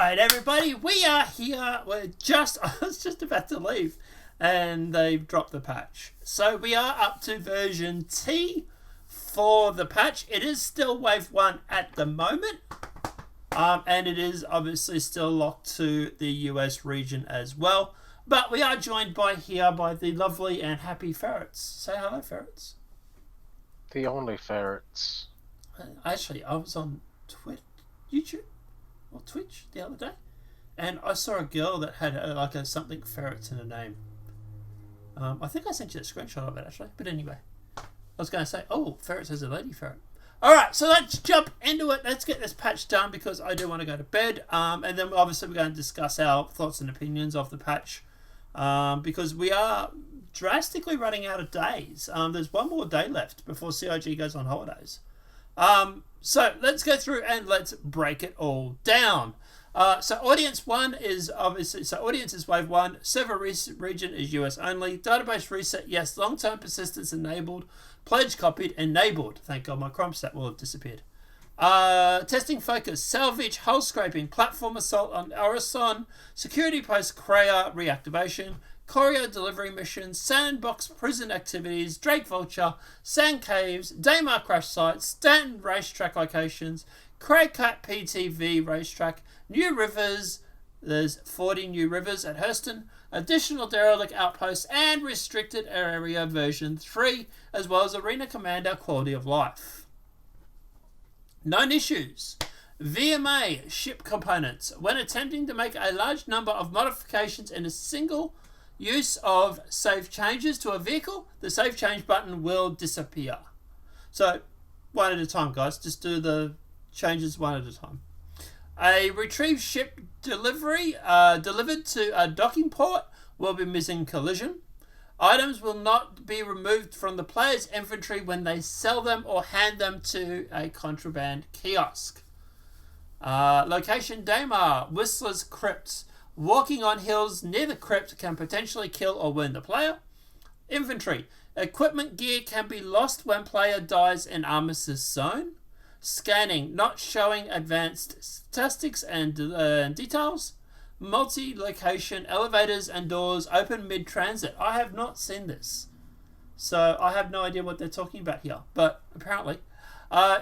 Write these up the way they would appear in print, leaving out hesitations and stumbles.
Alright everybody, we are here. I was just about to leave and they've dropped the patch. So we are up to version T for the patch. It is still wave 1 at the moment. And it is obviously still locked to the US region as well. But we are joined by the lovely and happy ferrets. Say hello, ferrets. The only ferrets. Actually, I was on YouTube or Twitch the other day, and I saw a girl that had something ferrets in her name. I think I sent you a screenshot of it actually. But anyway, I was going to say, oh, ferrets has a lady ferret. Alright, so let's jump into it. Let's get this patch done because I do want to go to bed. And then obviously we're going to discuss our thoughts and opinions of the patch. Because we are drastically running out of days. There's one more day left before CIG goes on holidays. So let's go through and let's break it all down. So audience 1 is obviously, audience is wave 1, server region is US only, database reset, yes, long-term persistence enabled, pledge copied, enabled. Thank God my Chrome stat will have disappeared. Testing focus, salvage, hull scraping, platform assault on Orison, security post Kreia reactivation, courier delivery missions, sandbox prison activities, Drake Vulture, sand caves, Daymar crash sites, Stanton racetrack locations, Craycat PTV racetrack, new rivers, there's 40 new rivers at Hurston, additional derelict outposts, and restricted area version 3, as well as arena commander quality of life. Known issues. VMA ship components. When attempting to make a large number of modifications in a single use of save changes to a vehicle, the save change button will disappear. So, one at a time, guys. Just do the changes one at a time. A retrieved ship delivered to a docking port will be missing collision. Items will not be removed from the player's inventory when they sell them or hand them to a contraband kiosk. Location Daymar, Whistler's Crypts. Walking on hills near the crypt can potentially kill or wound the player. Inventory. Equipment gear can be lost when player dies in Armistice Zone. Scanning, not showing advanced statistics and details. Multi-location elevators and doors open mid-transit. I have not seen this, so I have no idea what they're talking about here, but apparently.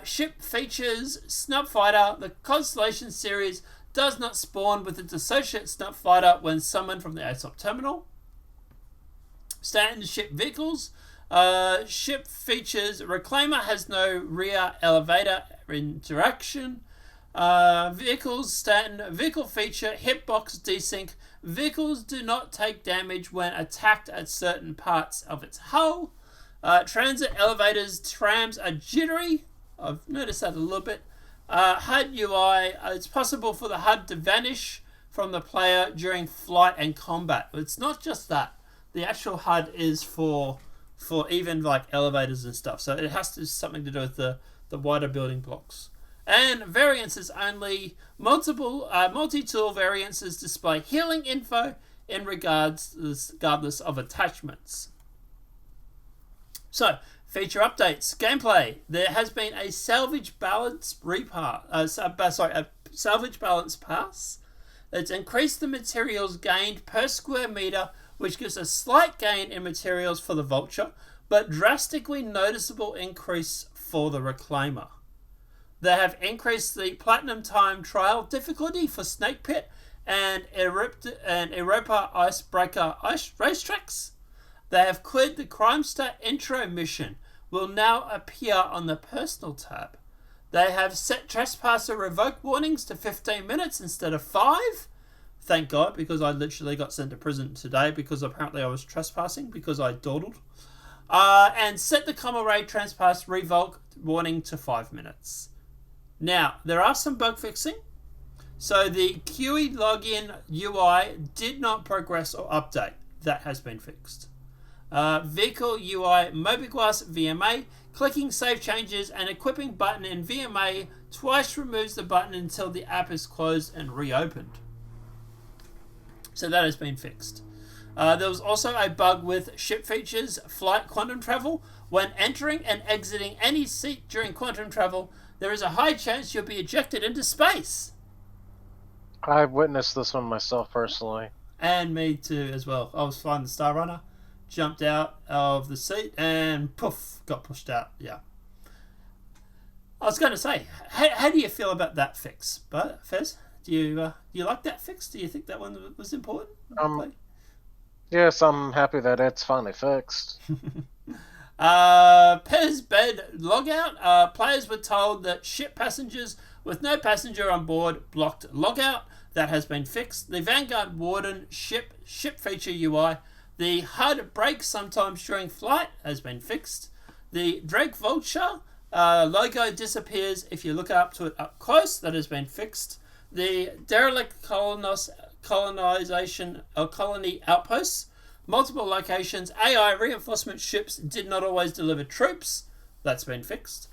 Ship features Snub Fighter. The Constellation series does not spawn with its associate Snub Fighter when summoned from the ASOP terminal. Standard ship vehicles. Ship features Reclaimer has no rear elevator interaction. Vehicles Stanton vehicle feature hitbox desync. Vehicles do not take damage when attacked at certain parts of its hull. Transit elevators trams are jittery. I've noticed that a little bit. HUD UI, it's possible for the HUD to vanish from the player during flight and combat. It's not just that. The actual HUD is for even like elevators and stuff. So it has to something to do with the wider building blocks. And variances only. Multi-tool variances display healing info in regardless of attachments. So, feature updates. Gameplay. There has been a salvage balance salvage balance pass. It's increased the materials gained per square meter, which gives a slight gain in materials for the Vulture, but drastically noticeable increase for the Reclaimer. They have increased the Platinum Time trial difficulty for Snake Pit and Europa Icebreaker racetracks. They have cleared the Crimestar intro mission, will now appear on the personal tab. They have set trespasser revoke warnings to 15 minutes instead of 5. Thank God, because I literally got sent to prison today because apparently I was trespassing because I dawdled. And set the Comma Ray trespass revoke warning to 5 minutes. Now, there are some bug fixing. So the QE login UI did not progress or update. That has been fixed. Vehicle UI Mobiglass VMA. Clicking save changes and equipping button in VMA twice removes the button until the app is closed and reopened. So that has been fixed. There was also a bug with ship features flight quantum travel. When entering and exiting any seat during quantum travel, there is a high chance you'll be ejected into space. I've witnessed this one myself personally. And me too as well. I was flying the Star Runner, jumped out of the seat, and poof, got pushed out. Yeah. I was going to say, how do you feel about that fix, but Fez? Do you like that fix? Do you think that one was important? Yes, I'm happy that it's finally fixed. Pez bed logout. Players were told that ship passengers with no passenger on board blocked logout. That has been fixed. The Vanguard Warden ship feature UI. The HUD breaks sometimes during flight has been fixed. The Drake Vulture logo disappears if you look up to it up close. That has been fixed. The derelict colonization or colony outposts. Multiple locations. AI reinforcement ships did not always deliver troops. That's been fixed.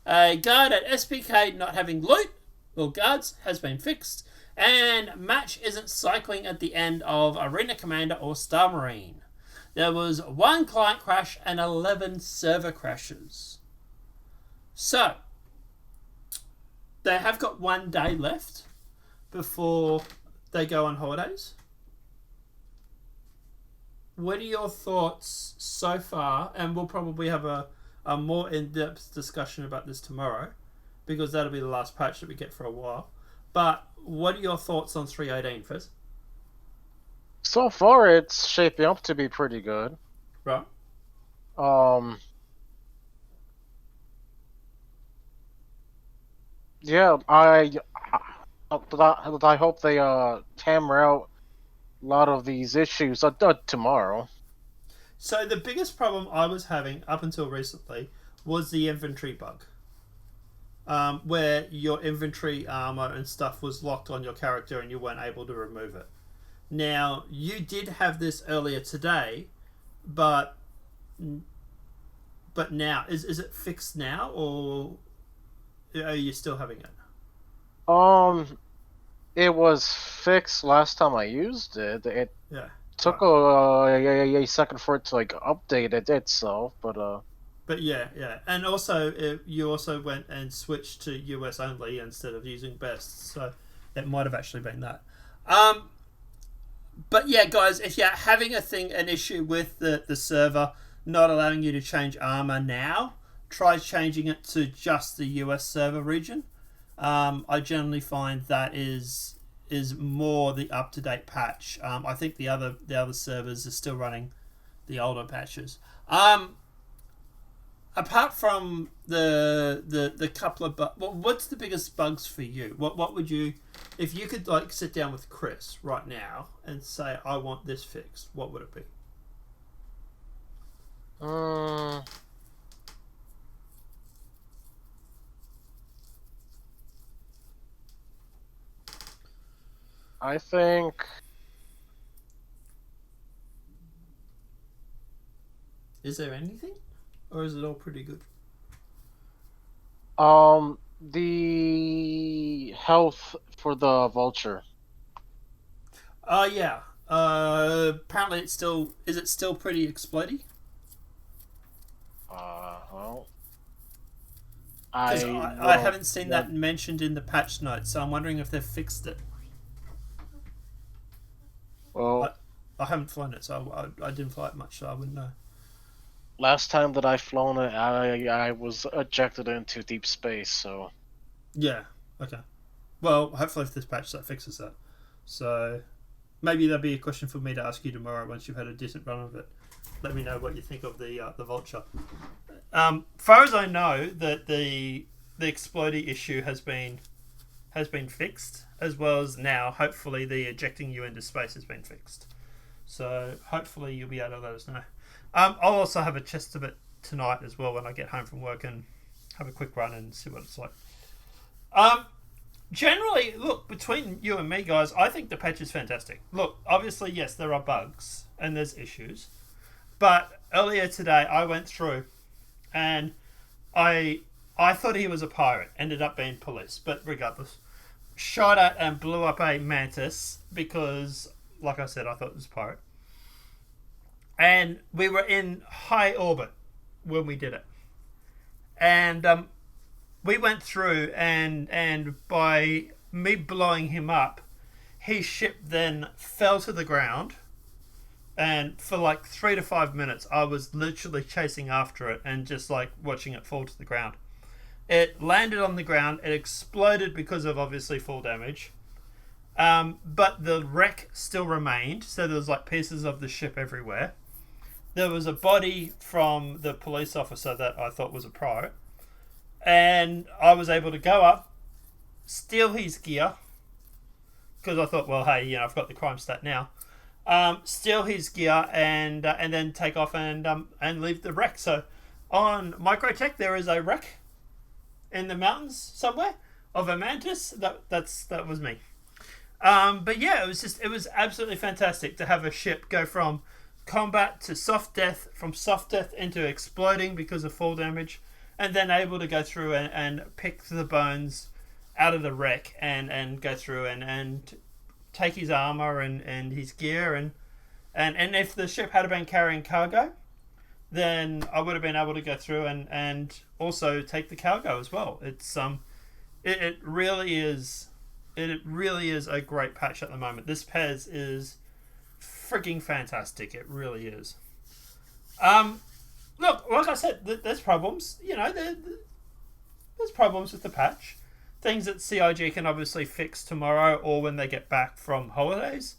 A guard at SPK not having loot or guards has been fixed. And match isn't cycling at the end of Arena Commander or Star Marine. There was 1 client crash and 11 server crashes. So, they have got 1 day left before they go on holidays. What are your thoughts so far? And we'll probably have a more in-depth discussion about this tomorrow, because that'll be the last patch that we get for a while. But what are your thoughts on 3.18, Fizz? So far, it's shaping up to be pretty good. Right. Yeah, I hope they hammer out a lot of these issues tomorrow. So the biggest problem I was having up until recently was the inventory bug. Where your inventory armor and stuff was locked on your character and you weren't able to remove it. Now, you did have this earlier today, but now, is it fixed now, or are you still having it? It was fixed last time I used it. It took right. a second for it to like update it itself, but But yeah, and also you also went and switched to US only instead of using best, so it might have actually been that. But yeah, guys, if you're having an issue with the server not allowing you to change armor now, try changing it to just the US server region. I generally find that is more the up to date patch. I think the other servers are still running the older patches. Apart from the couple of what's the biggest bugs for you? What would you, if you could like sit down with Chris right now and say I want this fixed, what would it be? I think. Is there anything? Or is it all pretty good? The health for the vulture. Yeah. Apparently it's still, is it still pretty explodey? Well, I haven't seen that mentioned in the patch notes, so I'm wondering if they've fixed it. Well, I haven't flown it, so I didn't fly it much, so I wouldn't know. Last time that I've flown it, I was ejected into deep space, so... Yeah, okay. Well, hopefully if this patch that fixes that. So, maybe that'll be a question for me to ask you tomorrow once you've had a decent run of it. Let me know what you think of the Vulture. Far as I know, that the explodey issue has been fixed, as well as now, hopefully, the ejecting you into space has been fixed. So, hopefully you'll be able to let us know. I'll also have a test of it tonight as well when I get home from work and have a quick run and see what it's like. Generally, look, between you and me, guys, I think the patch is fantastic. Look, obviously, yes, there are bugs and there's issues. But earlier today, I went through and I thought he was a pirate. Ended up being police, but regardless. Shot at and blew up a mantis because, like I said, I thought it was a pirate. And we were in high orbit when we did it. And we went through and by me blowing him up, his ship then fell to the ground, and for like 3 to 5 minutes I was literally chasing after it and just like watching it fall to the ground. It landed on the ground, it exploded because of obviously fall damage, but the wreck still remained, so there was like pieces of the ship everywhere. There was a body from the police officer that I thought was a pro, and I was able to go up, steal his gear, because I thought, well, hey, I've got the crime stat now. Steal his gear and then take off and leave the wreck. So on Microtech there is a wreck in the mountains somewhere of a mantis. That was me. But yeah, it was absolutely fantastic to have a ship go from combat to soft death, from soft death into exploding because of fall damage, and then able to go through and pick the bones out of the wreck and go through and take his armor and his gear and if the ship had been carrying cargo, then I would have been able to go through and also take the cargo as well. It really is a great patch at the moment. This PES is freaking fantastic. It really is. Look, like I said, there's problems. There's problems with the patch. Things that CIG can obviously fix tomorrow or when they get back from holidays.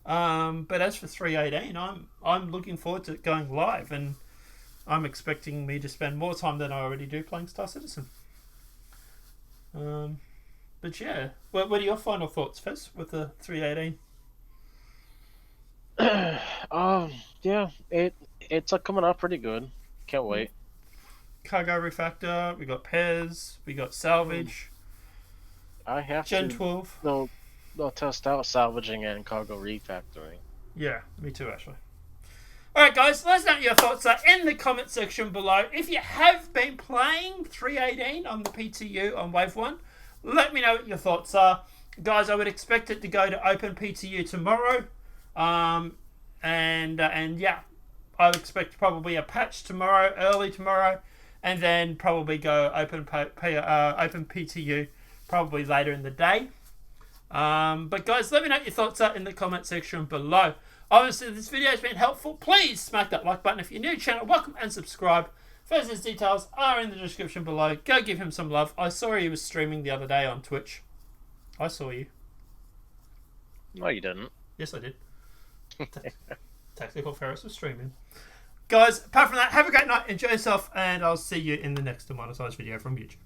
But as for 3.18, I'm looking forward to it going live, and I'm expecting me to spend more time than I already do playing Star Citizen. But yeah, what are your final thoughts, Fez, with the 3.18? Yeah, it's coming out pretty good. Can't wait. Cargo refactor, we got PES, we got salvage. I have Gen to 12. No, test out salvaging and cargo refactoring. Yeah, me too, actually. Alright guys, let us know what your thoughts are in the comment section below. If you have been playing 3.18 on the PTU on Wave 1, let me know what your thoughts are. Guys, I would expect it to go to Open PTU tomorrow. And yeah, I would expect probably a patch tomorrow, early tomorrow, and then probably go Open PTU probably later in the day. But guys, let me know what your thoughts are in the comment section below. Obviously, this video has been helpful. Please smack that like button if you're new to the channel. Welcome and subscribe. Fez's details are in the description below. Go give him some love. I saw he was streaming the other day on Twitch. I saw you. No, you didn't. Yes, I did. Tactical Ferris was streaming. Guys, apart from that, have a great night. Enjoy yourself, and I'll see you in the next demonetized video from YouTube.